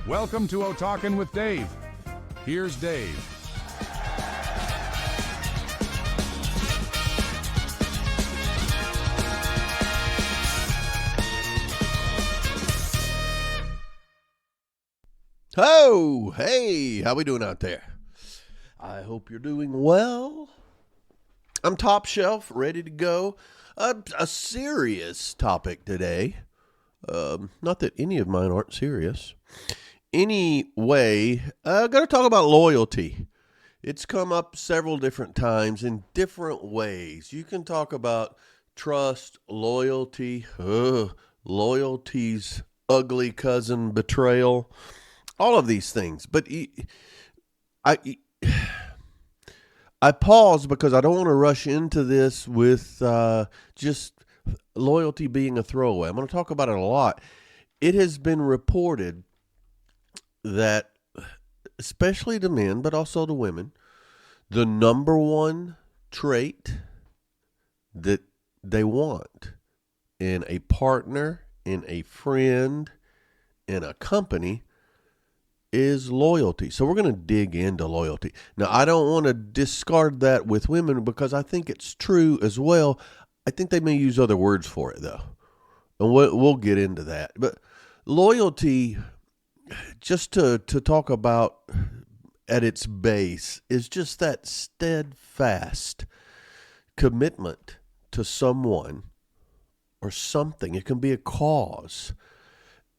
Welcome to O-Talkin' with Dave. Here's Dave. Oh, hey, how we doing out there? I hope you're doing well. I'm top shelf, ready to go. A serious topic today. Not that any of mine aren't serious. Anyway, I'm going to talk about loyalty. It's come up several different times in different ways. You can talk about trust, loyalty, loyalty's ugly cousin, betrayal, all of these things. But I pause because I don't want to rush into this with just loyalty being a throwaway. I'm going to talk about it a lot. It has been reported that, especially to men, but also to women, the number one trait that they want in a partner, in a friend, in a company is loyalty. So we're going to dig into loyalty. Now, I don't want to discard that with women because I think it's true as well. I think they may use other words for it, though. And we'll get into that. But loyalty, just to talk about at its base, is just that steadfast commitment to someone or something. It can be a cause.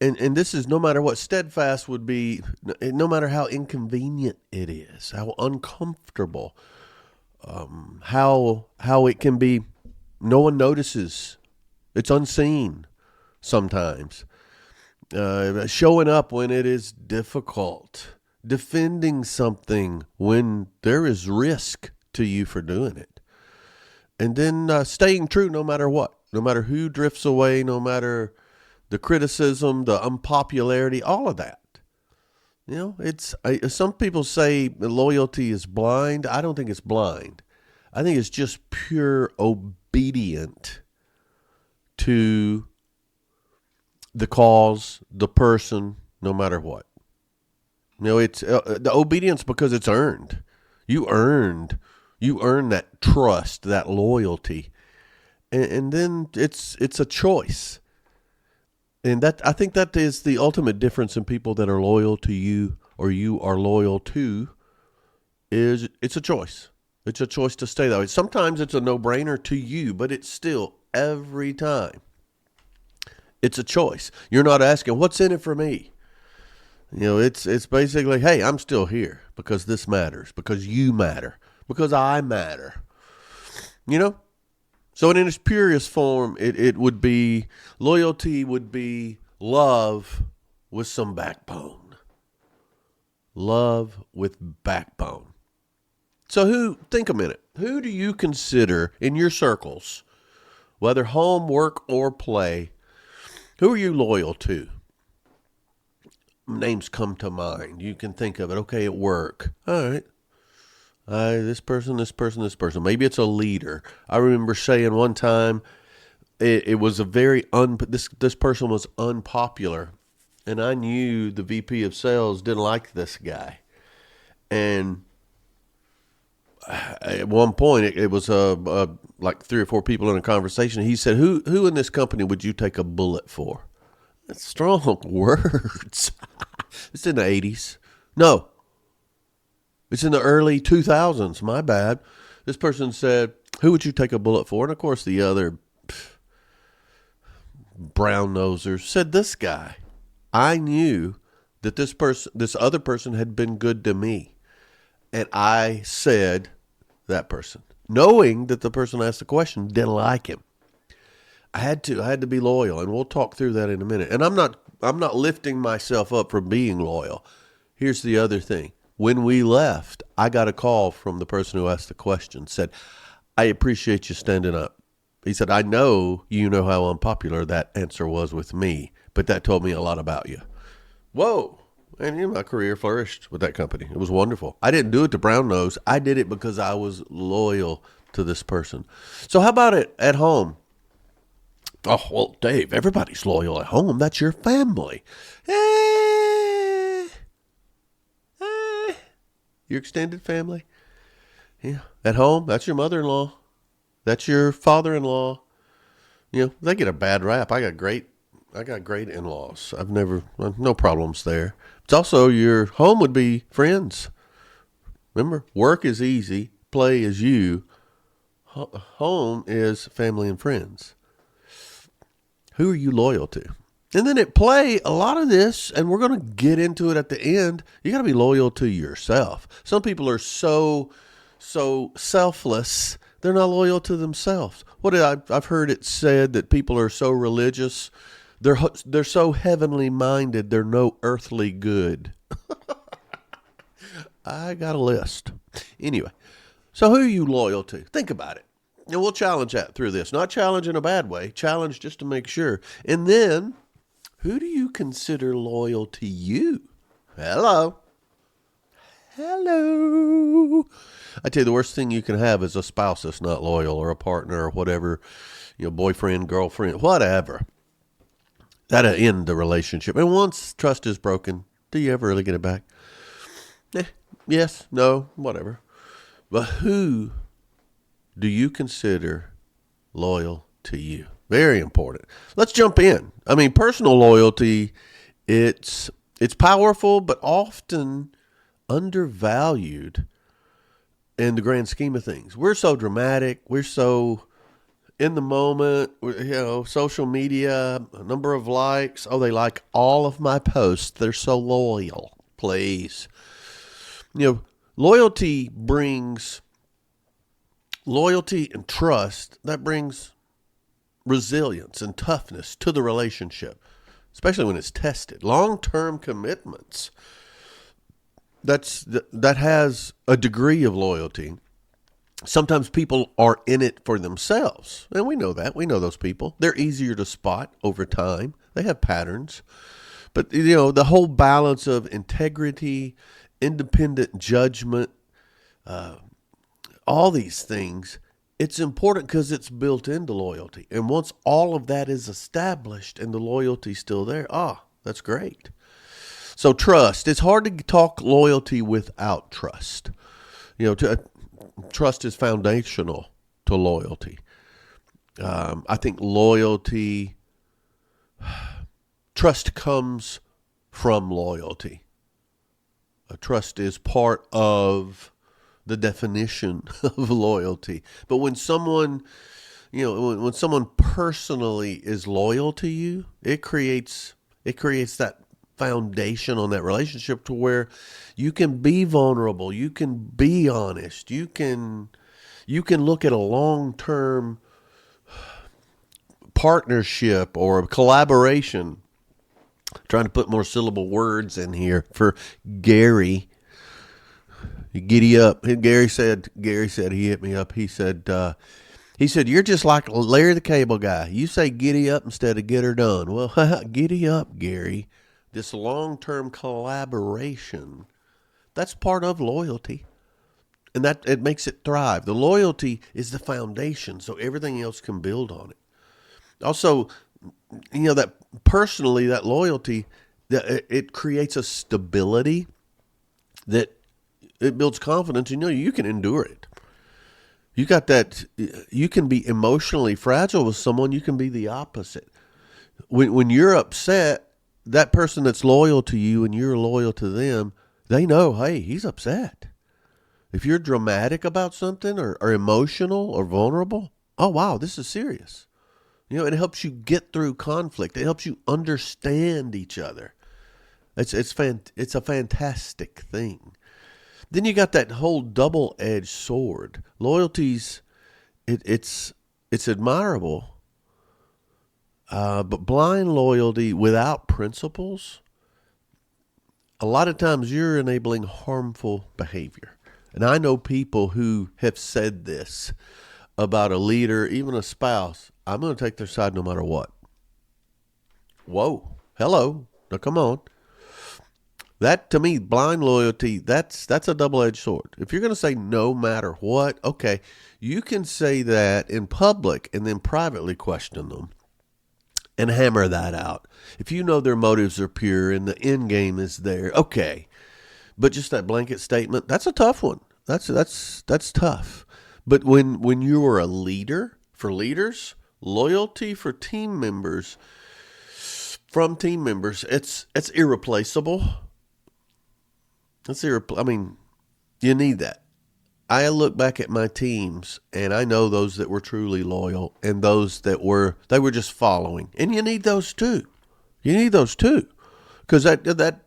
And this is no matter what. Steadfast would be no matter how inconvenient it is, how uncomfortable, how it can be. No one notices. It's unseen sometimes. Showing up when it is difficult, defending something when there is risk to you for doing it, and then staying true no matter what, no matter who drifts away, no matter the criticism, the unpopularity, all of that. You know, some people say loyalty is blind. I don't think it's blind. I think it's just pure obedient to the cause, the person, no matter what. You know, it's the obedience because it's earned. You earn that trust, that loyalty, and then it's a choice. And that, I think that is the ultimate difference in people that are loyal to you or you are loyal to, is it's a choice. It's a choice to stay that way. Sometimes it's a no-brainer to you, but it's still every time. It's a choice. You're not asking, what's in it for me? You know, it's basically, hey, I'm still here because this matters, because you matter, because I matter. You know? So in its purest form, it would be, loyalty would be love with some backbone. Love with backbone. So think a minute, who do you consider in your circles, whether home, work, or play, who are you loyal to? Names come to mind. You can think of it. Okay, at work. All right. This person. Maybe it's a leader. I remember saying one time, it was a very this person was unpopular, and I knew the VP of sales didn't like this guy. And at one point, it was like 3 or 4 people in a conversation. He said, "Who in this company would you take a bullet for?" That's strong words. It's in the 80s. No. It's in the early 2000s. My bad. This person said, who would you take a bullet for? And of course the other brown nosers said this guy. I knew that this other person had been good to me. And I said that person, knowing that the person asked the question didn't like him. I had to be loyal, and we'll talk through that in a minute. And I'm not lifting myself up for being loyal. Here's the other thing. When we left, I got a call from the person who asked the question, said, I appreciate you standing up. He said, I know you know how unpopular that answer was with me, but that told me a lot about you. Whoa. And my career flourished with that company. It was wonderful. I didn't do it to brown nose. I did it because I was loyal to this person. So how about it at home? Oh, well, Dave, everybody's loyal at home. That's your family. your extended family. Yeah. At home, that's your mother-in-law. That's your father-in-law. They get a bad rap. I got great in-laws. No problems there. It's also your home would be friends. Remember, work is easy, play is you. Home is family and friends. Who are you loyal to? And then at play, a lot of this, and we're going to get into it at the end, you got to be loyal to yourself. Some people are so selfless, they're not loyal to themselves. I've heard it said that people are so religious, they're so heavenly minded, they're no earthly good. I got a list. Anyway, so who are you loyal to? Think about it. And we'll challenge that through this. Not challenge in a bad way, challenge just to make sure. And then, who do you consider loyal to you? Hello. I tell you, the worst thing you can have is a spouse that's not loyal, or a partner, or whatever, boyfriend, girlfriend, whatever. That'll end the relationship. And once trust is broken, do you ever really get it back? Yes, no, whatever. But who do you consider loyal to you? Very important. Let's jump in. Personal loyalty, it's powerful, but often undervalued in the grand scheme of things. We're so dramatic. We're so in the moment. Social media, a number of likes. Oh, they like all of my posts. They're so loyal. Please. Loyalty and trust, that brings resilience and toughness to the relationship, especially when it's tested. Long-term commitments, that has a degree of loyalty. Sometimes people are in it for themselves, and we know that. We know those people. They're easier to spot over time. They have patterns. But, the whole balance of integrity, independent judgment, all these things, it's important because it's built into loyalty. And once all of that is established and the loyalty's still there, that's great. So trust. It's hard to talk loyalty without trust. Trust is foundational to loyalty. I think trust comes from loyalty. Trust is part of the definition of loyalty. But when someone, when someone personally is loyal to you, it creates that foundation on that relationship to where you can be vulnerable, you can be honest, you can look at a long-term partnership or collaboration. Trying to put more syllable words in here for Gary. Giddyup. Gary said he hit me up. He said you're just like Larry the Cable Guy. You say giddy up instead of get her done. Well, giddy up, Gary. This long-term collaboration, that's part of loyalty. And that it makes it thrive. The loyalty is the foundation, so everything else can build on it. Also, that personally, that loyalty, it creates a stability that it builds confidence. You can endure it. You got that. You can be emotionally fragile with someone. You can be the opposite. When you're upset, that person that's loyal to you and you're loyal to them, they know, hey, he's upset. If you're dramatic about something or emotional or vulnerable, oh, wow, this is serious. It helps you get through conflict. It helps you understand each other. It's a fantastic thing. Then you got that whole double-edged sword. Loyalty's, it's admirable, but blind loyalty without principles, a lot of times you're enabling harmful behavior. And I know people who have said this about a leader, even a spouse. I'm going to take their side no matter what. Whoa. Hello. Now come on. That, to me, blind loyalty, that's a double-edged sword. If you're going to say no matter what, okay, you can say that in public and then privately question them and hammer that out. If you know their motives are pure and the end game is there, okay. But just that blanket statement, that's a tough one. That's tough. But when you are a leader, for leaders, loyalty for team members, from team members, it's irreplaceable. I mean, you need that. I look back at my teams and I know those that were truly loyal and those that were just following. And you need those too. You need those too. Because that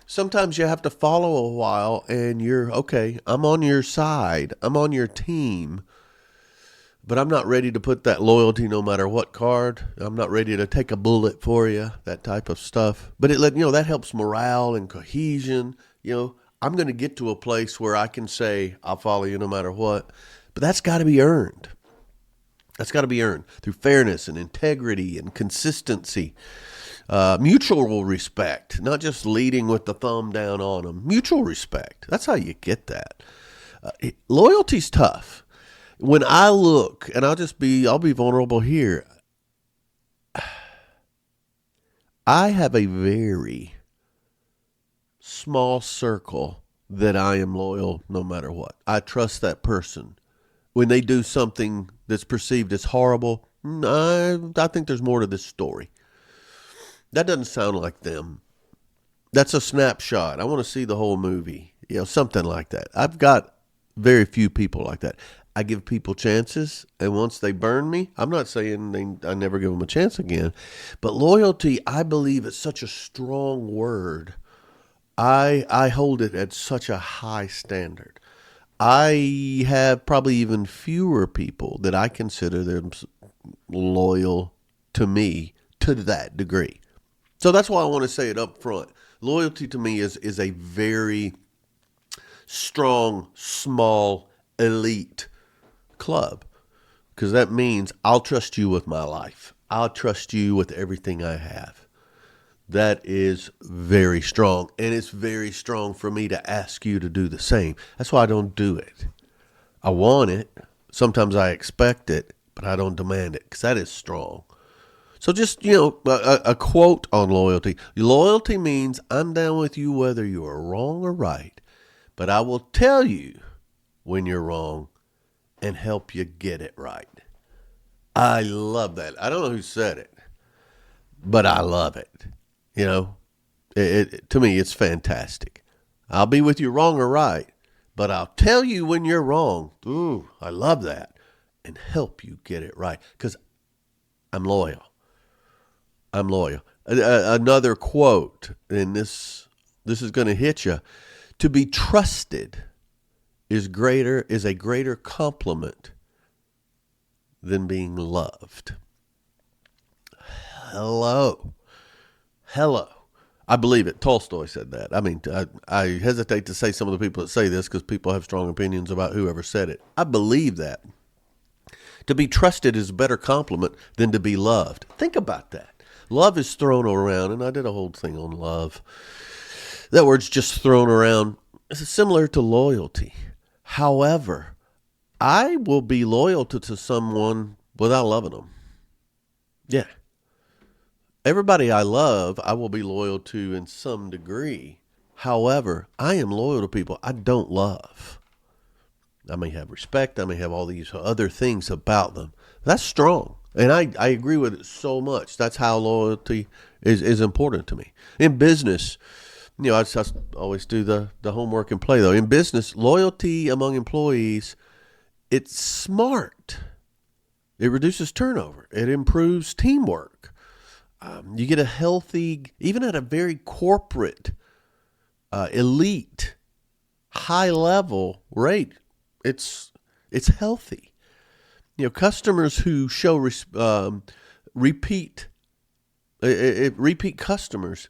sometimes you have to follow a while and you're okay, I'm on your side. I'm on your team. But I'm not ready to put that loyalty no matter what card. I'm not ready to take a bullet for you, that type of stuff. But that helps morale and cohesion. I'm going to get to a place where I can say, I'll follow you no matter what. But that's got to be earned. That's got to be earned through fairness and integrity and consistency. Mutual respect, not just leading with the thumb down on them. Mutual respect. That's how you get that. Loyalty's tough. When I look, and I'll be vulnerable here. I have a very small circle that I am loyal no matter what. I trust that person. When they do something that's perceived as horrible, I think there's more to this story. That doesn't sound like them. That's a snapshot. I want to see the whole movie. Something like that. I've got very few people like that. I give people chances, and once they burn me, I'm not saying I never give them a chance again, but loyalty, I believe, is such a strong word. I hold it at such a high standard. I have probably even fewer people that I consider them loyal to me to that degree. So that's why I want to say it up front. Loyalty to me is a very strong, small, elite club, because that means I'll trust you with my life. I'll trust you with everything I have. That is very strong, and it's very strong for me to ask you to do the same. That's why I don't do it. I want it. Sometimes I expect it, but I don't demand it, because that is strong. So just, a quote on loyalty. Loyalty means I'm down with you whether you are wrong or right, but I will tell you when you're wrong and help you get it right. I love that. I don't know who said it, but I love it. To me, it's fantastic. I'll be with you wrong or right, but I'll tell you when you're wrong. Ooh, I love that. And help you get it right, because I'm loyal. I'm loyal. Another quote, and this is going to hit you. To be trusted is a greater compliment than being loved. Hello. I believe it. Tolstoy said that. I mean, I hesitate to say some of the people that say this because people have strong opinions about whoever said it. I believe that. To be trusted is a better compliment than to be loved. Think about that. Love is thrown around, and I did a whole thing on love. That word's just thrown around. It's similar to loyalty. However, I will be loyal to someone without loving them. Yeah. Everybody I love, I will be loyal to in some degree. However, I am loyal to people I don't love. I may have respect. I may have all these other things about them. That's strong. And I agree with it so much. That's how loyalty is important to me. In business, I always do the homework and play, though. In business, loyalty among employees, it's smart. It reduces turnover. It improves teamwork. You get a healthy, even at a very corporate, elite, high-level rate, it's healthy. Customers who show repeat customers,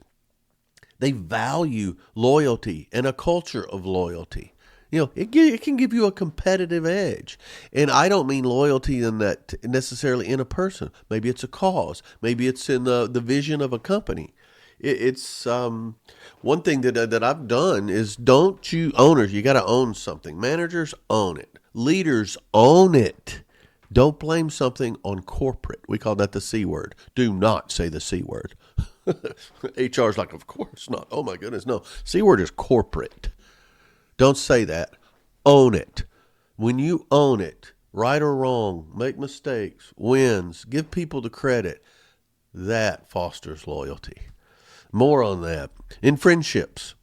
they value loyalty and a culture of loyalty. It can give you a competitive edge. And I don't mean loyalty in that necessarily in a person. Maybe it's a cause. Maybe it's in the vision of a company. It's one thing that I've done is owners, you got to own something. Managers own it. Leaders own it. Don't blame something on corporate. We call that the C word. Do not say the C word. HR's like, of course not. Oh my goodness, no. C word is corporate. Don't say that. Own it. When you own it, right or wrong, make mistakes, wins, give people the credit, that fosters loyalty. More on that. In friendships,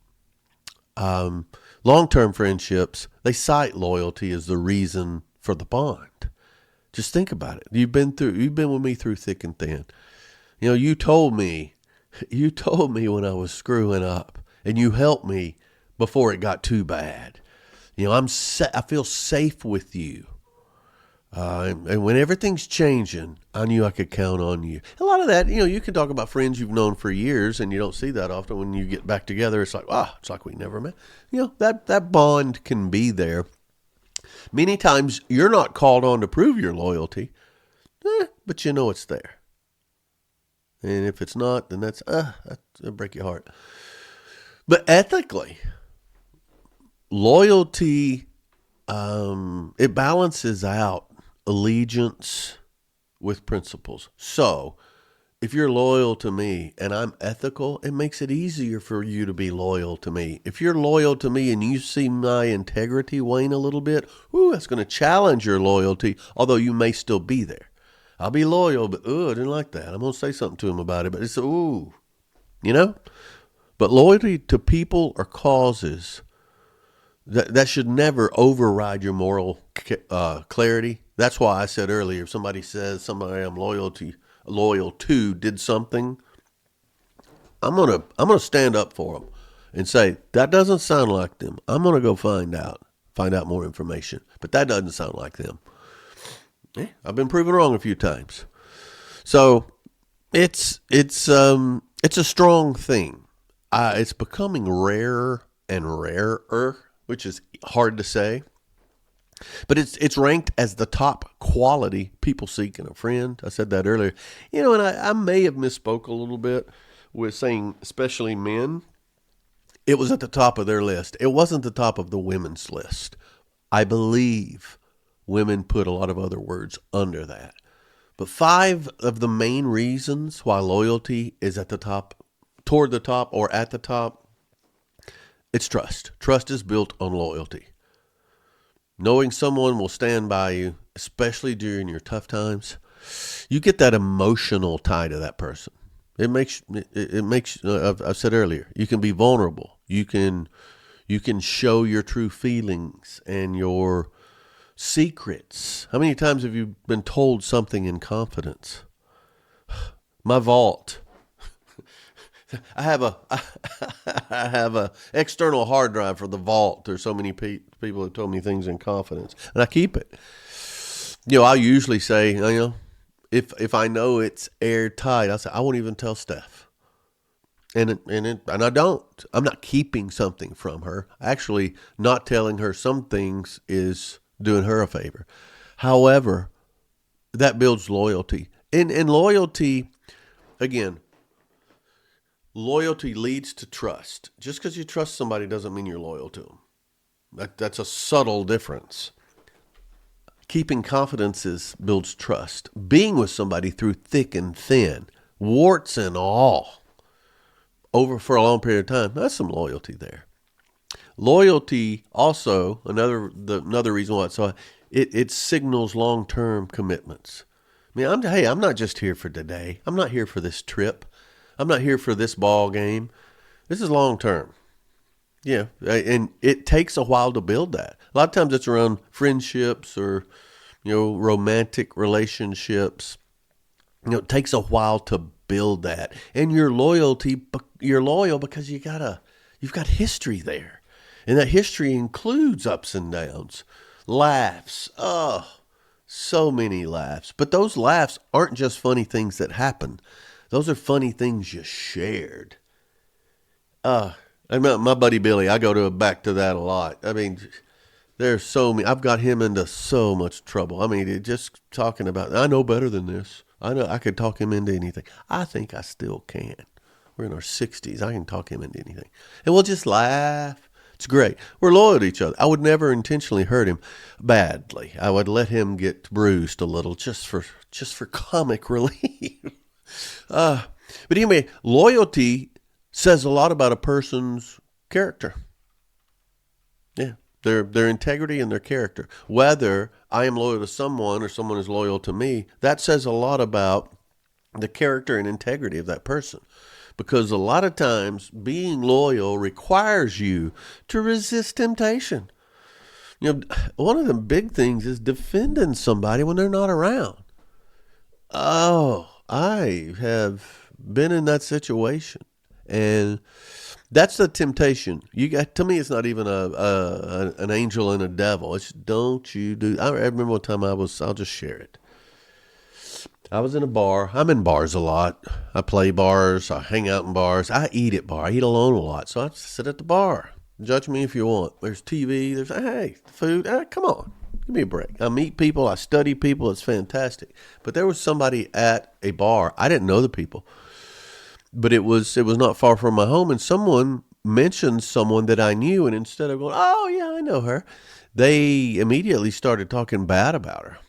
long-term friendships, they cite loyalty as the reason for the bond. Just think about it. You've been with me through thick and thin. You know, you told me when I was screwing up, and you helped me before it got too bad. You know, I feel safe with you. And when everything's changing, I knew I could count on you. A lot of that, you know, you can talk about friends you've known for years, and you don't see that often. When you get back together, it's like, it's like we never met. You know, that bond can be there. Many times you're not called on to prove your loyalty, but you know it's there. And if it's not, then that'll break your heart. But ethically, loyalty, it balances out allegiance with principles. So if you're loyal to me and I'm ethical, it makes it easier for you to be loyal to me. If you're loyal to me and you see my integrity wane a little bit, that's going to challenge your loyalty, although you may still be there. I'll be loyal, but I didn't like that. I'm going to say something to him about it, but it's you know? But loyalty to people or causes, that should never override your moral clarity. That's why I said earlier, if somebody says somebody I'm loyal to did something, I'm gonna stand up for them and say that doesn't sound like them. I'm gonna go find out more information, but that doesn't sound like them. I've been proven wrong a few times, so it's a strong thing. It's becoming rarer and rarer, which is hard to say. But it's ranked as the top quality people seek in a friend. I said that earlier. You know, and I may have misspoke a little bit with saying especially men. It was at the top of their list. It wasn't the top of the women's list. I believe women put a lot of other words under that. But 5 of the main reasons why loyalty is at the top, toward the top, or at the top, it's trust. Trust is built on loyalty. Knowing someone will stand by you, especially during your tough times, you get that emotional tie to that person. It makes. I've said earlier, you can be vulnerable. You can show your true feelings and your secrets. How many times have you been told something in confidence? My vault. I have a external hard drive for the vault. There's so many people who told me things in confidence, and I keep it. You know, I usually say, if I know it's airtight, I say I won't even tell Steph, and I don't. I'm not keeping something from her. Actually, not telling her some things is doing her a favor. However, that builds loyalty, and loyalty, again. Loyalty leads to trust. Just because you trust somebody doesn't mean you're loyal to them. That's a subtle difference. Keeping confidences builds trust. Being with somebody through thick and thin, warts and all, over for a long period of time, that's some loyalty there. Loyalty also, another reason why it signals long-term commitments. I mean, I'm not just here for today. I'm not here for this trip. I'm not here for this ball game. This is long term. Yeah, and it takes a while to build that. A lot of times it's around friendships or, romantic relationships. It takes a while to build that. And you're loyal because you've got history there. And that history includes ups and downs, laughs. Oh, so many laughs. But those laughs aren't just funny things that happen. Those are funny things you shared. My buddy Billy, I go back to that a lot. I mean, there's so many. I've got him into so much trouble. I mean, just talking about, I know better than this. I know I could talk him into anything. I think I still can. We're in our 60s. I can talk him into anything. And we'll just laugh. It's great. We're loyal to each other. I would never intentionally hurt him badly. I would let him get bruised a little just for comic relief. But anyway, loyalty says a lot about a person's character. Yeah, their integrity and their character. Whether I am loyal to someone or someone is loyal to me, that says a lot about the character and integrity of that person. Because a lot of times being loyal requires you to resist temptation. One of the big things is defending somebody when they're not around. Oh, I have been in that situation. And that's the temptation. To me, it's not even an angel and a devil. It's don't you do. I remember one time I'll just share it. I was in a bar. I'm in bars a lot. I play bars. I hang out in bars. I eat at bar. I eat alone a lot. So I sit at the bar. Judge me if you want. There's TV. There's, hey, food. Come on. Give me a break. I meet people. I study people. It's fantastic. But there was somebody at a bar. I didn't know the people. But it was not far from my home. And someone mentioned someone that I knew. And instead of going, oh, yeah, I know her, they immediately started talking bad about her.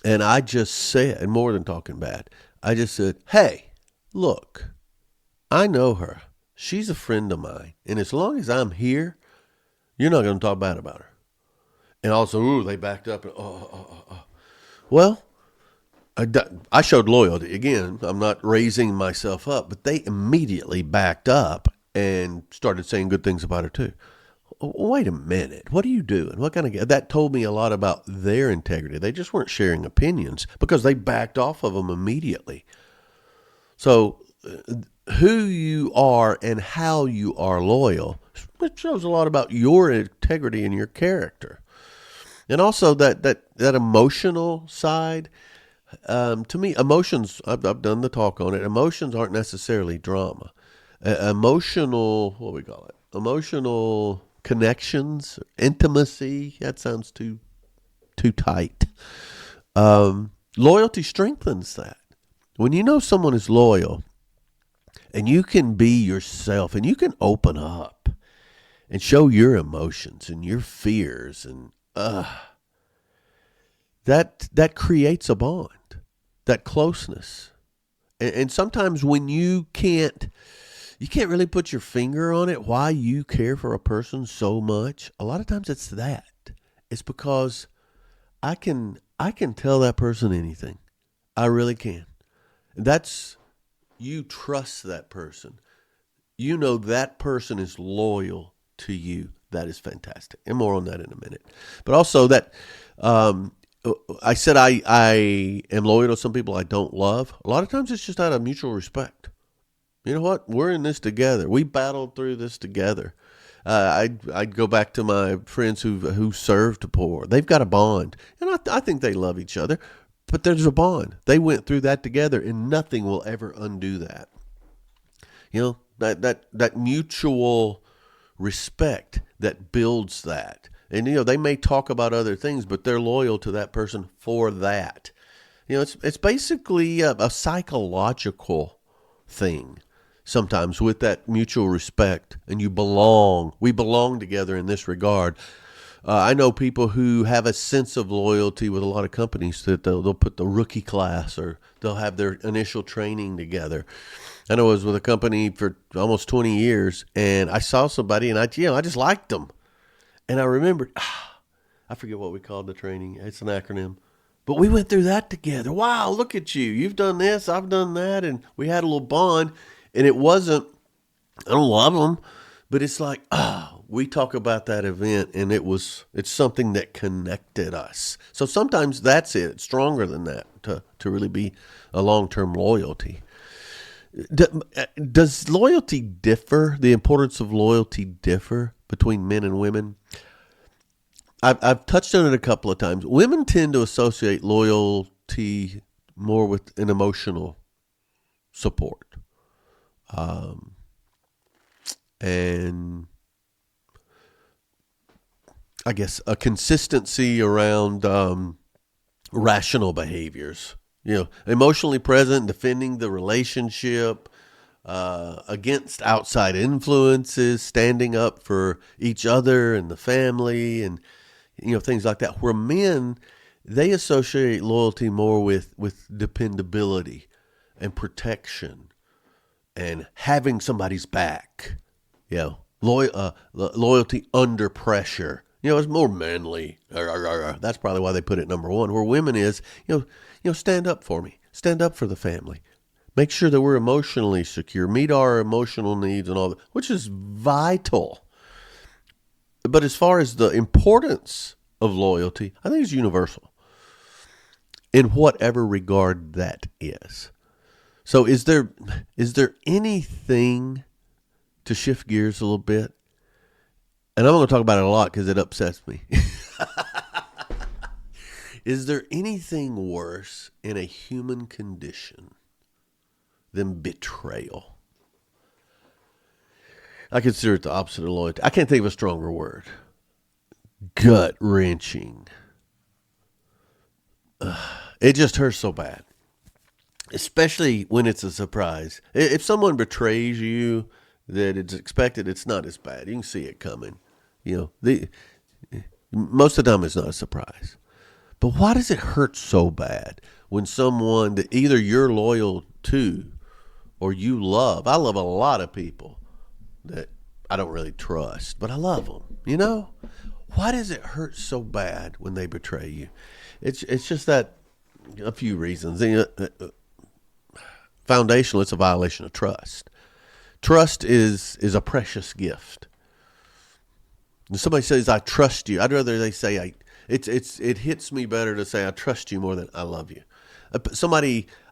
And I just said, and more than talking bad, I just said, hey, look, I know her. She's a friend of mine. And as long as I'm here, you're not going to talk bad about her. And also, they backed up. And, Well, I showed loyalty. Again, I'm not raising myself up, but they immediately backed up and started saying good things about her too. Wait a minute. What are you doing? What kind of... That told me a lot about their integrity. They just weren't sharing opinions because they backed off of them immediately. So who you are and how you are loyal, it shows a lot about your integrity and your character. And also that emotional side, to me, emotions, I've done the talk on it. Emotions aren't necessarily drama. Emotional, what do we call it? Emotional connections, intimacy. That sounds too tight. Loyalty strengthens that. When you know someone is loyal and you can be yourself and you can open up and show your emotions and your fears and that creates a bond, that closeness. And sometimes when you can't really put your finger on it, why you care for a person so much. A lot of times it's that. It's because I can tell that person anything. I really can. That's, you trust that person. You know that person is loyal to you. That is fantastic. And more on that in a minute. But also that, I said I am loyal to some people I don't love. A lot of times it's just out of mutual respect. You know what? We're in this together. We battled through this together. I'd go back to my friends who served the poor. They've got a bond, and I think they love each other. But there's a bond. They went through that together, and nothing will ever undo that. You know, that mutual respect that builds that. And they may talk about other things, but they're loyal to that person for that. It's basically a psychological thing. Sometimes with that mutual respect, and we belong together in this regard. I know people who have a sense of loyalty with a lot of companies that they'll put the rookie class or they'll have their initial training together. I know I was with a company for almost 20 years and I saw somebody and I just liked them. And I remembered, I forget what we called the training. It's an acronym. But we went through that together. Wow, look at you. You've done this, I've done that. And we had a little bond. And it wasn't, I don't love them, but it's like, we talk about that event and it's something that connected us. So sometimes that's it. It's stronger than that to really be a long-term loyalty. Does loyalty differ? The importance of loyalty differ between men and women? I've touched on it a couple of times. Women tend to associate loyalty more with an emotional support. And I guess a consistency around rational behaviors. Emotionally present, defending the relationship, against outside influences, standing up for each other and the family, and things like that. Where men, they associate loyalty more with dependability and protection and having somebody's back. Loyalty under pressure. It's more manly. That's probably why they put it number one. Where women is, stand up for me. Stand up for the family. Make sure that we're emotionally secure. Meet our emotional needs and all that, which is vital. But as far as the importance of loyalty, I think it's universal in whatever regard that is. So is there anything, to shift gears a little bit, and I'm going to talk about it a lot because it upsets me. Is there anything worse in a human condition than betrayal? I consider it the opposite of loyalty. I can't think of a stronger word. Gut-wrenching. It just hurts so bad. Especially when it's a surprise. If someone betrays you that it's expected, it's not as bad. You can see it coming. Most of the time it's not a surprise. But why does it hurt so bad when someone that either you're loyal to or you love? I love a lot of people that I don't really trust, but I love them. Why does it hurt so bad when they betray you? It's just that a few reasons. Foundational, it's a violation of trust. Trust is a precious gift. When somebody says, I trust you, I'd rather they say, it hits me better to say, I trust you more than I love you.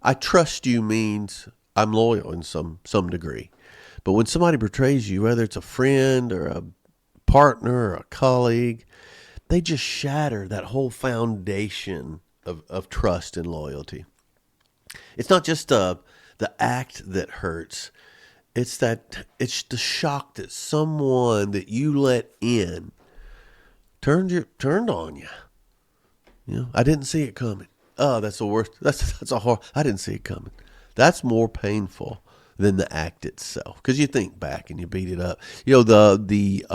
I trust you means I'm loyal in some degree. But when somebody betrays you, whether it's a friend or a partner or a colleague, they just shatter that whole foundation of trust and loyalty. It's not just the act that hurts. It's the shock that someone that you let in turned on you. I didn't see it coming. Oh, that's the worst. That's a horror. I didn't see it coming. That's more painful than the act itself, because you think back and you beat it up. The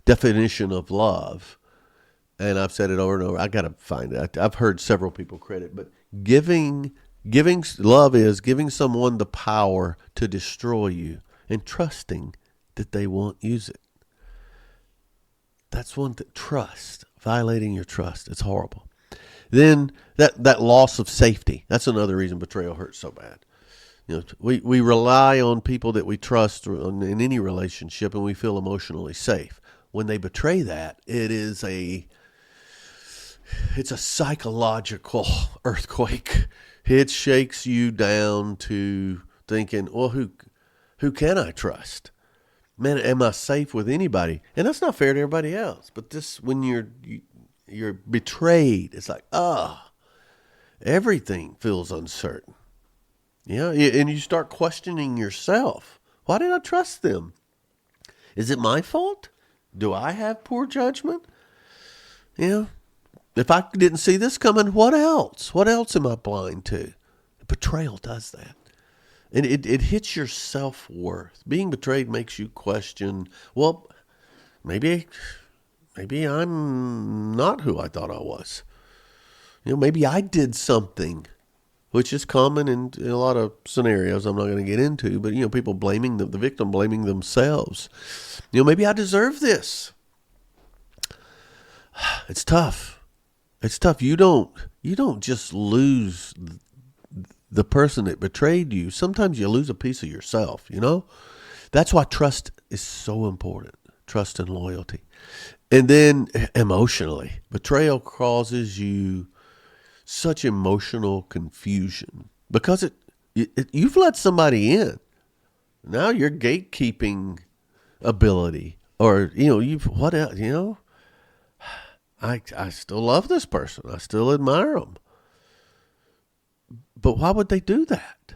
definition of love, and I've said it over and over. I got to find it. I've heard several people credit, but giving love is giving someone the power to destroy you and trusting that they won't use it. That's one trust, violating your trust. It's horrible. Then that loss of safety. That's another reason betrayal hurts so bad. We rely on people that we trust in any relationship, and we feel emotionally safe. When they betray that, it's a psychological earthquake. It shakes you down to thinking, well, who can I trust? Man, am I safe with anybody? And that's not fair to everybody else. But this, when you're betrayed, it's like, everything feels uncertain. And you start questioning yourself. Why did I trust them? Is it my fault? Do I have poor judgment? If I didn't see this coming, what else? What else am I blind to? Betrayal does that. And it hits your self-worth. Being betrayed makes you question, well, maybe I'm not who I thought I was. Maybe I did something, which is common in a lot of scenarios I'm not going to get into, but, people blaming the victim, blaming themselves. Maybe I deserve this. It's tough. It's tough. You don't just lose the person that betrayed you. Sometimes you lose a piece of yourself, That's why trust is so important. Trust and loyalty. And then emotionally, betrayal causes you such emotional confusion because you've let somebody in. Now your gatekeeping ability, or what else? I still love this person. I still admire them. But why would they do that?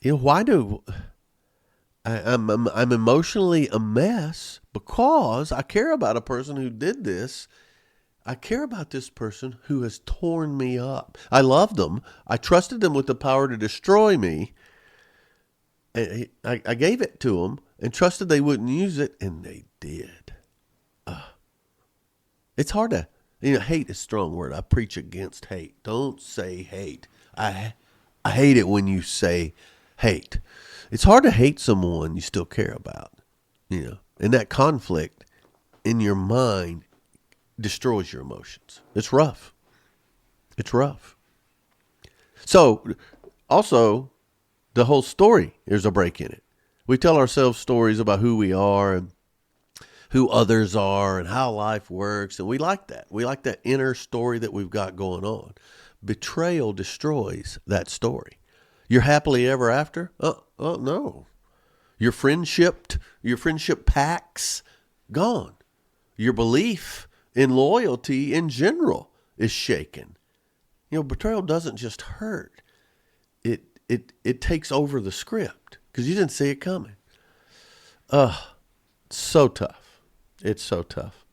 Why do I'm emotionally a mess because I care about a person who did this. I care about this person who has torn me up. I loved them. I trusted them with the power to destroy me. And I gave it to them and trusted they wouldn't use it, and they did. It's hard to, hate is a strong word. I preach against hate. Don't say hate. I hate it when you say hate. It's hard to hate someone you still care about, and that conflict in your mind destroys your emotions. It's rough. It's rough. So, also, the whole story, there's a break in it. We tell ourselves stories about who we are and who others are and how life works, and we like that. We like that inner story that we've got going on. Betrayal destroys that story. You're happily ever after? Oh no. Your friendship pacts, gone. Your belief in loyalty in general is shaken. Betrayal doesn't just hurt. It takes over the script because you didn't see it coming. So tough. It's so tough.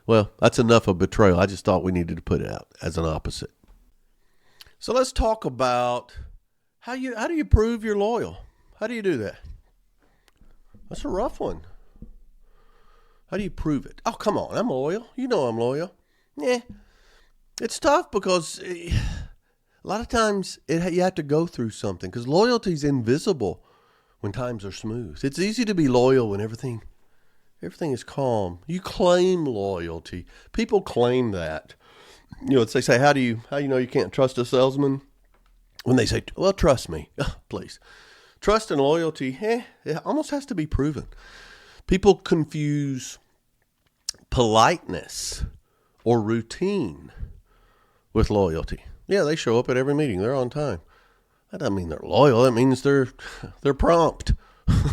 Well, that's enough of betrayal. I just thought we needed to put it out as an opposite. So let's talk about how do you prove you're loyal? How do you do that? That's a rough one. How do you prove it? Oh, come on. I'm loyal. You know I'm loyal. Yeah. It's tough because a lot of times you have to go through something because loyalty is invisible when times are smooth. It's easy to be loyal when everything is calm. You claim loyalty. People claim that. They say, how do you know you can't trust a salesman? When they say, well, trust me. Please. Trust and loyalty, it almost has to be proven. People confuse politeness or routine with loyalty. Yeah, they show up at every meeting. They're on time. That doesn't mean they're loyal. That means they're prompt.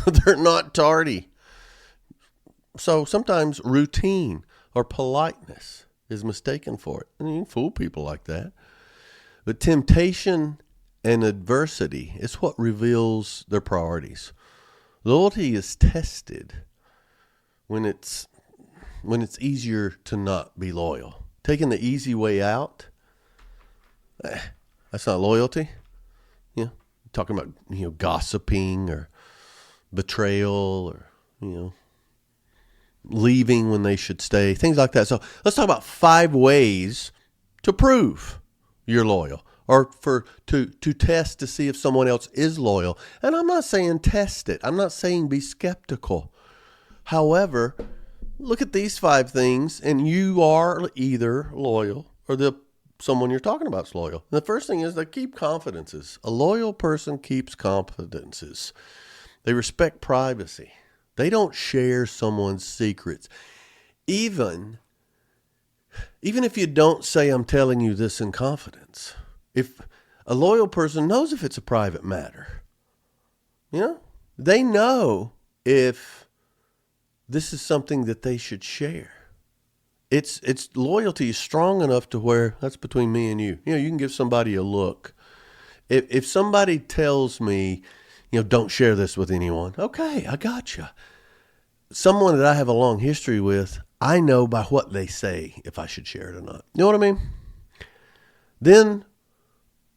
They're not tardy. So sometimes routine or politeness is mistaken for it. And you can fool people like that. But temptation and adversity is what reveals their priorities. Loyalty is tested when it's easier to not be loyal. Taking the easy way out, that's not loyalty. Talking about gossiping or betrayal or leaving when they should stay, things like that. So let's talk about 5 ways to prove you're loyal, or to test to see if someone else is loyal. And I'm not saying test it. I'm not saying be skeptical. However, look at these 5 things, and you are either loyal or someone you're talking about is loyal. And the first thing is they keep confidences. A loyal person keeps confidences. They respect privacy. They don't share someone's secrets. Even if you don't say, I'm telling you this in confidence. If a loyal person knows if it's a private matter, they know if this is something that they should share. It's loyalty is strong enough to where that's between me and you. You can give somebody a look. If somebody tells me, don't share this with anyone. Okay, I gotcha. Someone that I have a long history with, I know by what they say if I should share it or not. You know what I mean? Then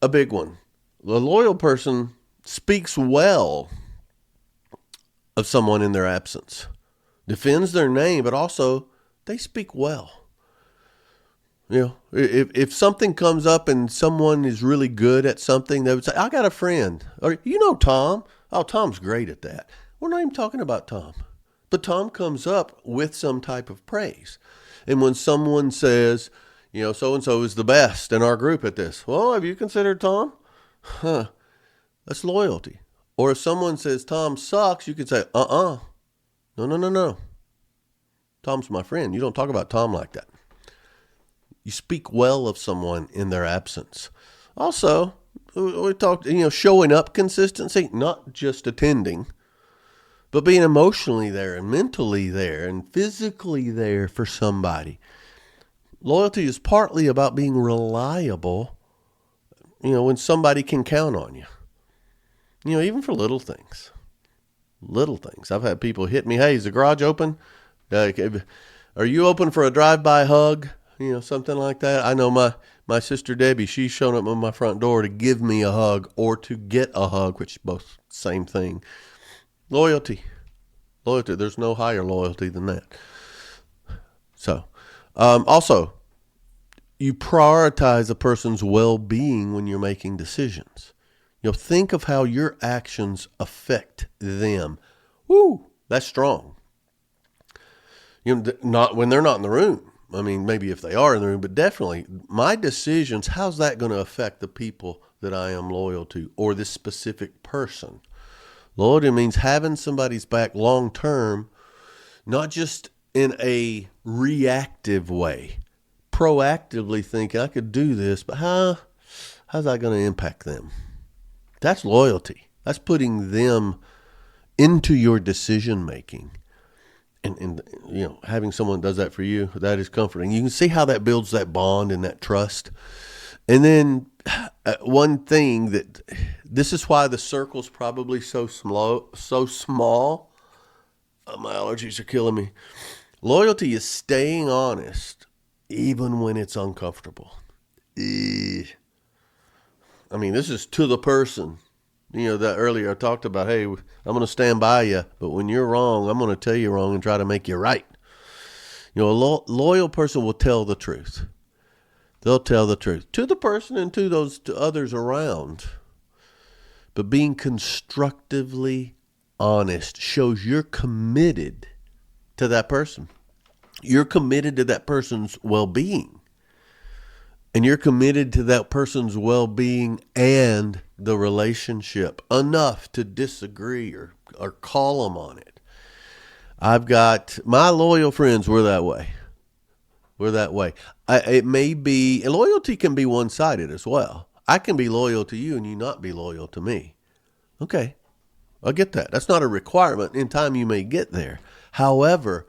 a big one. The loyal person speaks well of someone in their absence. Defends their name, but also they speak well. If something comes up and someone is really good at something, they would say, I got a friend. Or, Tom. Oh, Tom's great at that. We're not even talking about Tom. But Tom comes up with some type of praise. And when someone says, so-and-so is the best in our group at this. Well, have you considered Tom? That's loyalty. Or if someone says Tom sucks, you could say, No. Tom's my friend. You don't talk about Tom like that. You speak well of someone in their absence. Also, we talked, showing up consistency, not just attending, but being emotionally there and mentally there and physically there for somebody. Loyalty is partly about being reliable, when somebody can count on you. Even for little things. Little things. I've had people hit me, hey, is the garage open? Are you open for a drive-by hug? Something like that. I know my sister Debbie, she's shown up at my front door to give me a hug or to get a hug, which is both same thing. Loyalty. There's no higher loyalty than that. So, also, you prioritize a person's well-being when you're making decisions. Think of how your actions affect them. Woo, that's strong. Not when they're not in the room. I mean, maybe if they are in the room, but definitely my decisions, how's that going to affect the people that I am loyal to or this specific person? Loyalty means having somebody's back long term, not just in a reactive way. Proactively thinking, I could do this, but how's that going to impact them? That's loyalty. That's putting them into your decision making. And having someone that does that for you, that is comforting. You can see how that builds that bond and that trust. And then one thing this is why the circle's probably so small. My allergies are killing me. Loyalty is staying honest even when it's uncomfortable. I mean, this is to the person. That earlier I talked about, hey, I'm going to stand by you, but when you're wrong, I'm going to tell you wrong and try to make you right. A loyal person will tell the truth. They'll tell the truth to the person and to others around. But being constructively honest shows you're committed to that person. You're committed to that person's well-being. And you're committed to that person's well-being and the relationship enough to disagree or call them on it. I've got my loyal friends. We're that way. It may be, and loyalty can be one-sided as well. I can be loyal to you and you not be loyal to me. Okay, I get that. That's not a requirement. In time, you may get there. However,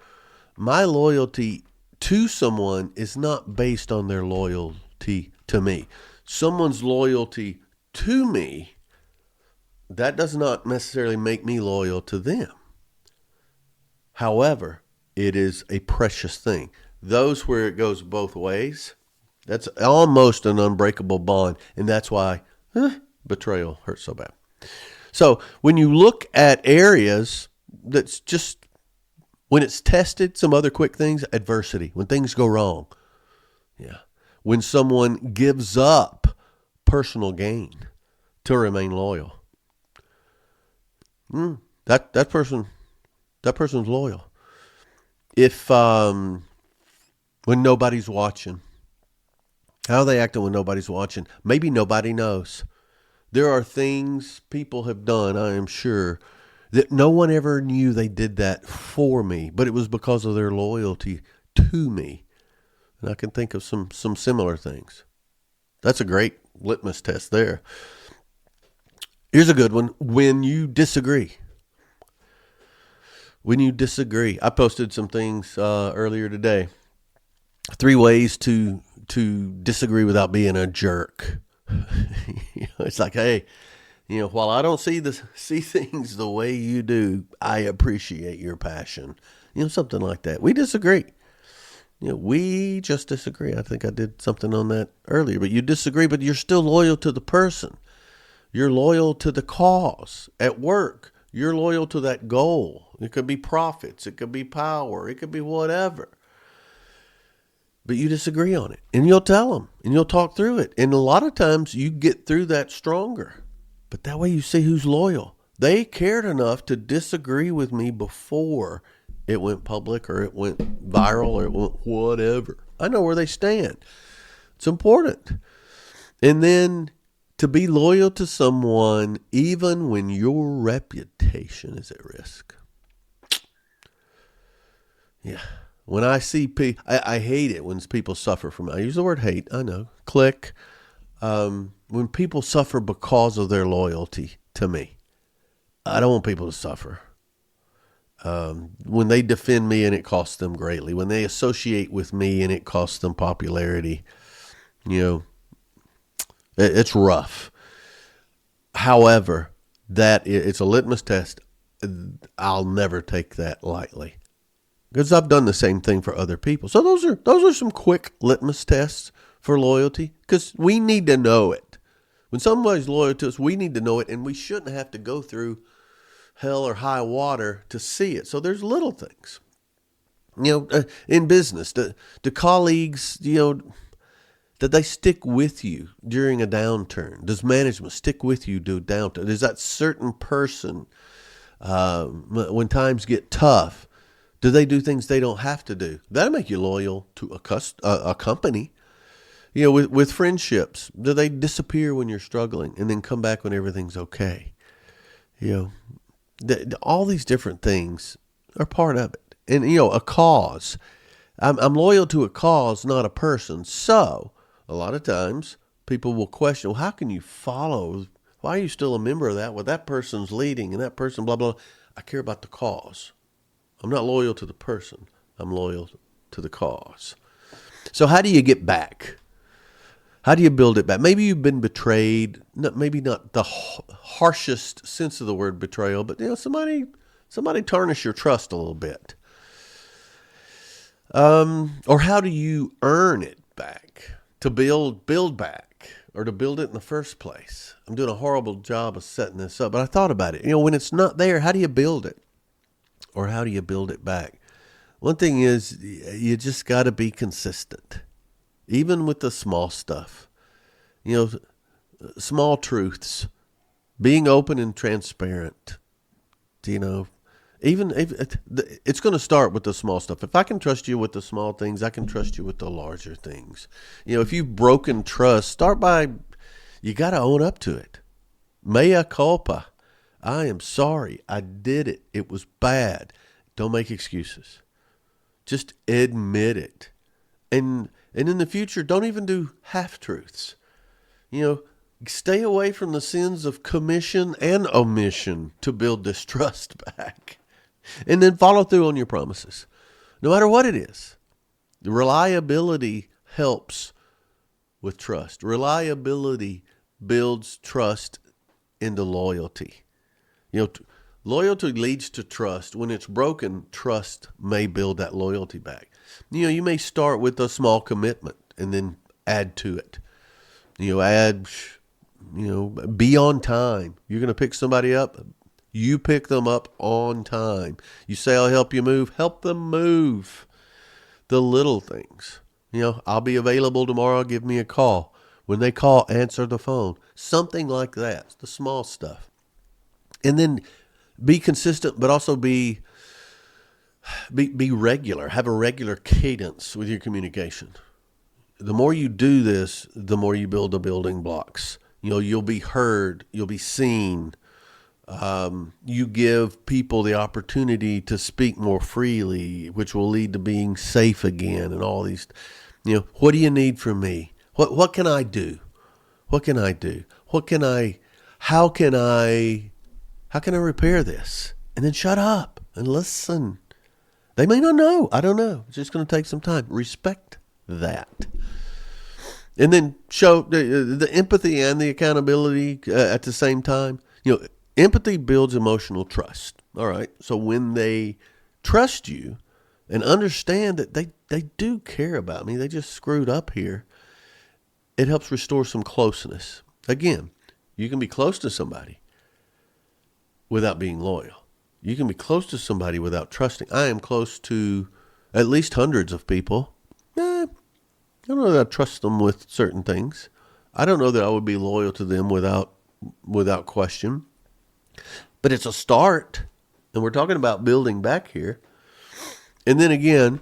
my loyalty to someone is not based on their loyalty to me. Someone's loyalty to me, that does not necessarily make me loyal to them. However, it is a precious thing. Those where it goes both ways, that's almost an unbreakable bond. And that's why betrayal hurts so bad. So when you look at areas that's just, when it's tested, some other quick things, adversity, when things go wrong. Yeah. When someone gives up personal gain to remain loyal. That person's loyal. If when nobody's watching, how are they acting when nobody's watching? Maybe nobody knows. There are things people have done, I am sure, that no one ever knew they did that for me, but it was because of their loyalty to me. And I can think of some similar things. That's a great litmus test there. Here's a good one. When you disagree. I posted some things earlier today. 3 ways to disagree without being a jerk. It's like, hey, while I don't see things the way you do, I appreciate your passion. Something like that. We disagree. We just disagree. I think I did something on that earlier, but you disagree, but you're still loyal to the person. You're loyal to the cause. At work, you're loyal to that goal. It could be profits. It could be power. It could be whatever. But you disagree on it, and you'll tell them, and you'll talk through it. And a lot of times you get through that stronger. But that way you see who's loyal. They cared enough to disagree with me before it went public or it went viral or it went whatever. I know where they stand. It's important. And then to be loyal to someone even when your reputation is at risk. Yeah. When I see people, I hate it when people suffer from it. I use the word hate. I know. Click. When people suffer because of their loyalty to me. I don't want people to suffer. When they defend me and it costs them greatly. When they associate with me and it costs them popularity. It's rough. However, it's a litmus test. I'll never take that lightly. Because I've done the same thing for other people. So those are some quick litmus tests for loyalty. Because we need to know it. When somebody's loyal to us, we need to know it. And we shouldn't have to go through hell or high water to see it. So there's little things. In business, the colleagues, Did they stick with you during a downturn? Does management stick with you during a downturn? Is that certain person, when times get tough, do they do things they don't have to do? That'll make you loyal to a company. With friendships, do they disappear when you're struggling and then come back when everything's okay? All these different things are part of it. And, a cause. I'm loyal to a cause, not a person. So, a lot of times, people will question, well, how can you follow? Why are you still a member of that? Well, that person's leading and that person, blah, blah. I care about the cause. I'm not loyal to the person. I'm loyal to the cause. So how do you get back? How do you build it back? Maybe you've been betrayed. Maybe not the harshest sense of the word betrayal, but somebody tarnish your trust a little bit. Or how do you earn it back? To build back, or to build it in the first place. I'm doing a horrible job of setting this up, but I thought about it. When it's not there, how do you build it? Or how do you build it back? One thing is, you just got to be consistent. Even with the small stuff. Small truths. Being open and transparent. Even if it's going to start with the small stuff. If I can trust you with the small things, I can trust you with the larger things. If you've broken trust, start by, you got to own up to it. Mea culpa. I am sorry. I did it. It was bad. Don't make excuses. Just admit it. And in the future, don't even do half-truths. Stay away from the sins of commission and omission to build this trust back. And then follow through on your promises. No matter what it is. The reliability helps with trust. Reliability builds trust into loyalty. Loyalty leads to trust. When it's broken, trust may build that loyalty back. You may start with a small commitment and then add to it. Be on time. You're going to pick somebody up. You pick them up on time. You say, I'll help you move. Help them move. The little things. I'll be available tomorrow. Give me a call. When they call, answer the phone. Something like that. The small stuff. And then be consistent, but also be regular. Have a regular cadence with your communication. The more you do this, the more you build the building blocks. You'll be heard. You'll be seen. You give people the opportunity to speak more freely, which will lead to being safe again and all these, what do you need from me? What can I do? What can I do? How can I repair this? And then shut up and listen. They may not know. I don't know. It's just going to take some time. Respect that. And then show the empathy and the accountability at the same time. Empathy builds emotional trust. All right. So when they trust you and understand that they do care about me, they just screwed up here, it helps restore some closeness. Again, you can be close to somebody without being loyal. You can be close to somebody without trusting. I am close to at least hundreds of people. I don't know that I trust them with certain things. I don't know that I would be loyal to them without question. But it's a start. And we're talking about building back here. And then again,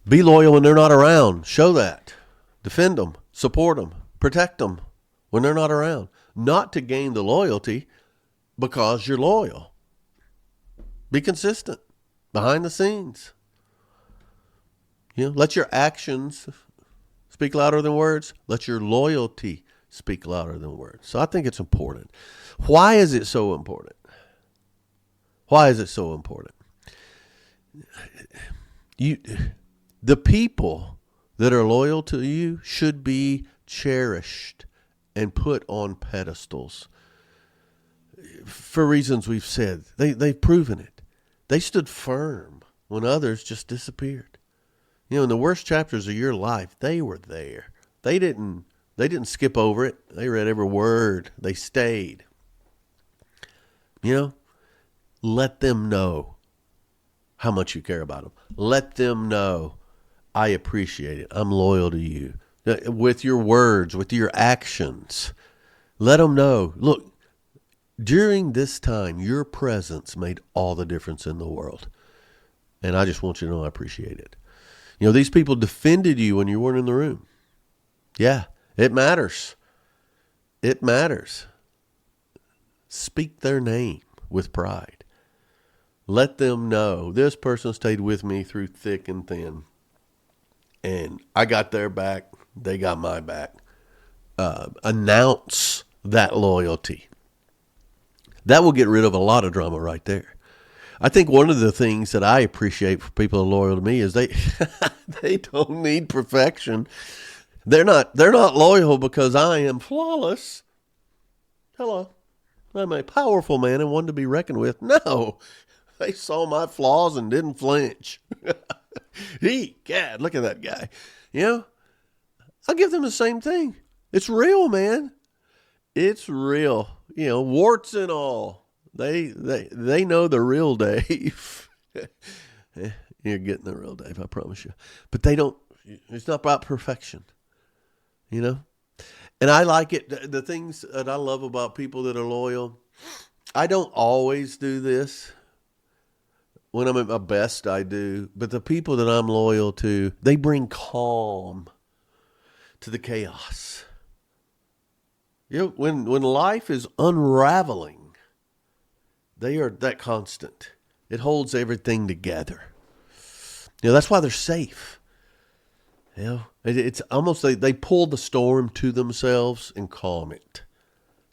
be loyal when they're not around. Show that. Defend them. Support them. Protect them when they're not around. Not to gain the loyalty because you're loyal. Be consistent. Behind the scenes. Let your actions speak louder than words. Let your loyalty speak louder than words. So I think it's important. Why is it so important? Why is it so important? The people that are loyal to you should be cherished and put on pedestals for reasons we've said. They've proven it. They stood firm when others just disappeared. In the worst chapters of your life, they were there. They didn't skip over it. They read every word. They stayed. Let them know how much you care about them. Let them know I appreciate it. I'm loyal to you. with your words, with your actions. Let them know, look, during this time, your presence made all the difference in the world. And I just want you to know I appreciate it. These people defended you when you weren't in the room. Yeah, it matters. It matters. Speak their name with pride. Let them know this person stayed with me through thick and thin. And I got their back. They got my back. Announce that loyalty. That will get rid of a lot of drama right there. I think one of the things that I appreciate for people who are loyal to me is they they don't need perfection. They're not loyal because I am flawless. Hello. I'm a powerful man and one to be reckoned with. No. They saw my flaws and didn't flinch. God, look at that guy. I'll give them the same thing. It's real, man. It's real. Warts and all. They know the real Dave. You're getting the real Dave, I promise you. But they don't, it's not about perfection. And I like it. The things that I love about people that are loyal, I don't always do this. When I'm at my best, I do. But the people that I'm loyal to, they bring calm to the chaos. When life is unraveling, they are that constant. It holds everything together. That's why they're safe. It's almost like they pull the storm to themselves and calm it.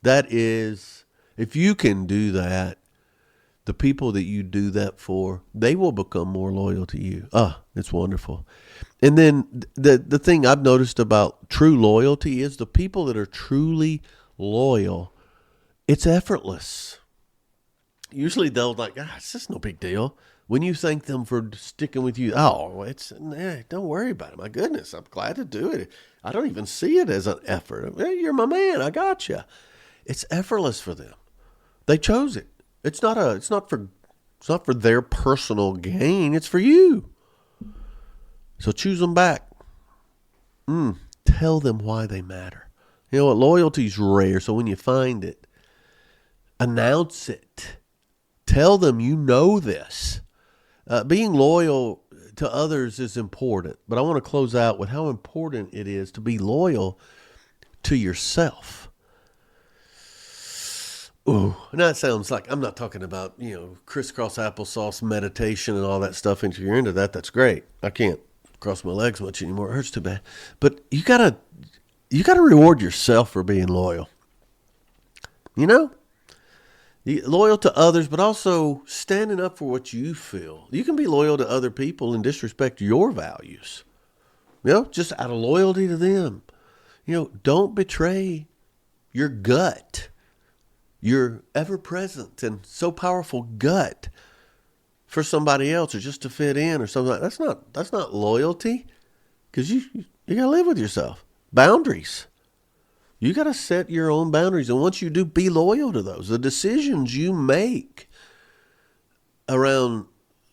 That is, if you can do that, the people that you do that for, they will become more loyal to you. It's wonderful. And then the thing I've noticed about true loyalty is the people that are truly loyal, it's effortless. Usually they'll it's just no big deal. When you thank them for sticking with you, don't worry about it. My goodness, I'm glad to do it. I don't even see it as an effort. You're my man. I got you. It's effortless for them. They chose it. It's not for their personal gain. It's for you. So choose them back. Tell them why they matter. Loyalty's rare. So when you find it, announce it. Tell them you know this. Being loyal to others is important, but I want to close out with how important it is to be loyal to yourself. Ooh, and that sounds like, I'm not talking about, crisscross applesauce meditation and all that stuff. And if you're into that, that's great. I can't cross my legs much anymore. It hurts too bad. But you gotta reward yourself for being loyal. Loyal to others, but also standing up for what you feel. You can be loyal to other people and disrespect your values. Just out of loyalty to them. Don't betray your gut. Your ever-present and so powerful gut for somebody else or just to fit in or something like that. That's not loyalty, because you got to live with yourself. Boundaries. You got to set your own boundaries. And once you do, be loyal to those. The decisions you make around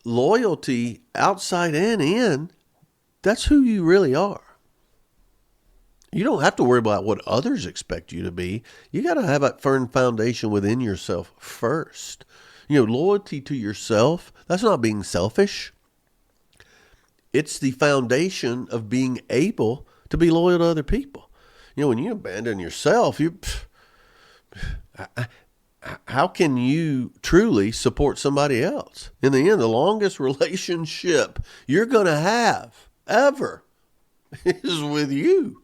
loyalty, outside and in, that's who you really are. You don't have to worry about what others expect you to be. You got to have a firm foundation within yourself first. Loyalty to yourself, that's not being selfish. It's the foundation of being able to be loyal to other people. When you abandon yourself, how can you truly support somebody else? In the end, the longest relationship you're going to have ever is with you.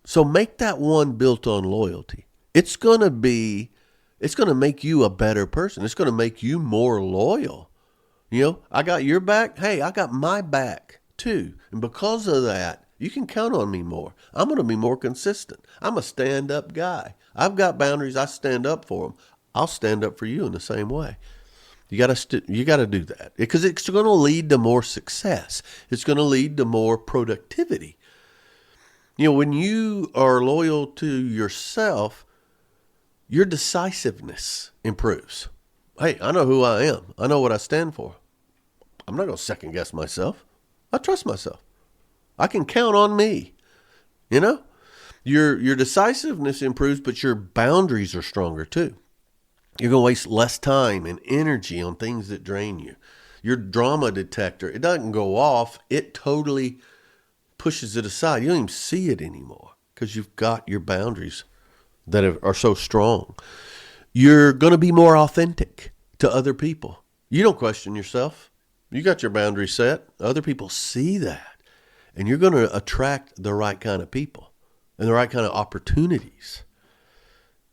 So make that one built on loyalty. It's going to make you a better person. It's going to make you more loyal. I got your back. Hey, I got my back too. And because of that, you can count on me more. I'm going to be more consistent. I'm a stand-up guy. I've got boundaries. I stand up for them. I'll stand up for you in the same way. You got to do that, because it's going to lead to more success. It's going to lead to more productivity. When you are loyal to yourself, your decisiveness improves. Hey, I know who I am. I know what I stand for. I'm not going to second guess myself. I trust myself. I can count on me. You know, your decisiveness improves, but your boundaries are stronger too. You're going to waste less time and energy on things that drain you. Your drama detector, it doesn't go off. It totally pushes it aside. You don't even see it anymore because you've got your boundaries that are so strong. You're going to be more authentic to other people. You don't question yourself. You got your boundaries set. Other people see that. And you're going to attract the right kind of people and the right kind of opportunities.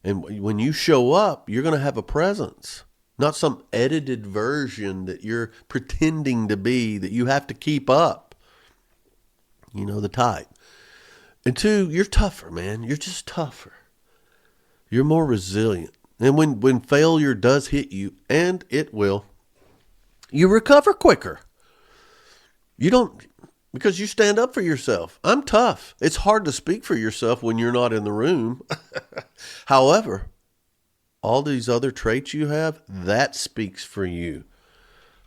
And when you show up, you're going to have a presence, not some edited version that you're pretending to be that you have to keep up. You know, the type. And two, you're tougher, man. You're just tougher. You're more resilient. And when failure does hit you, and it will, you recover quicker. You don't, because you stand up for yourself. I'm tough. It's hard to speak for yourself when you're not in the room. However, all these other traits you have, that speaks for you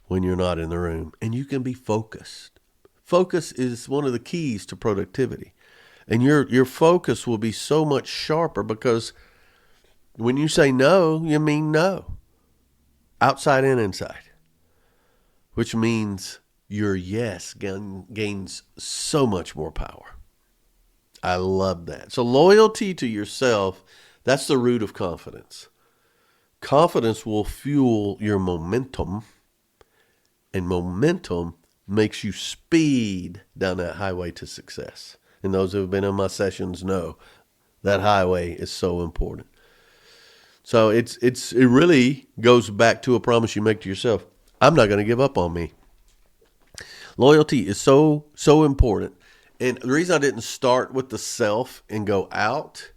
when you're not in the room. And you can be focused. Focus is one of the keys to productivity. And your focus will be so much sharper because when you say no, you mean no. Outside and inside. Which means your yes gains so much more power. I love that. So loyalty to yourself, that's the root of confidence. Confidence will fuel your momentum, and momentum makes you speed down that highway to success. And those who have been in my sessions know that highway is so important. So it really goes back to a promise you make to yourself. I'm not going to give up on me. Loyalty is so important. And the reason I didn't start with the self and go out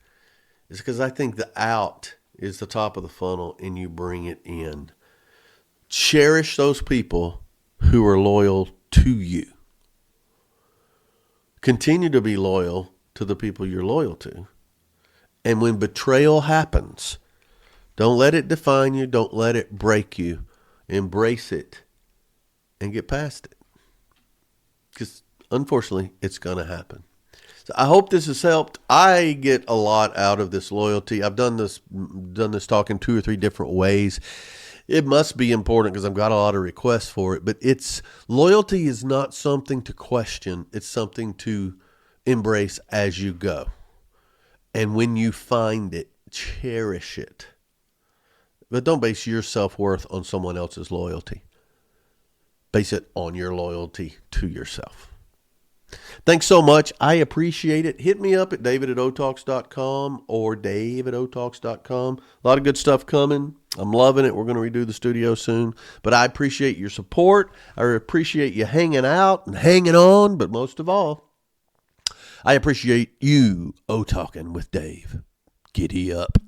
is because I think the out is the top of the funnel and you bring it in. Cherish those people who are loyal to you. Continue to be loyal to the people you're loyal to. And when betrayal happens, don't let it define you. Don't let it break you. Embrace it and get past it. Because unfortunately, it's going to happen. So I hope this has helped. I get a lot out of this loyalty. I've done this talk in 2 or 3 different ways. It must be important because I've got a lot of requests for it. But loyalty is not something to question. It's something to embrace as you go. And when you find it, cherish it. But don't base your self-worth on someone else's loyalty. Base it on your loyalty to yourself. Thanks so much. I appreciate it. Hit me up at david@otalks.com or dave@otalks.com. A lot of good stuff coming. I'm loving it. We're going to redo the studio soon. But I appreciate your support. I appreciate you hanging out and hanging on. But most of all, I appreciate you, O-Talking with Dave. Giddy up.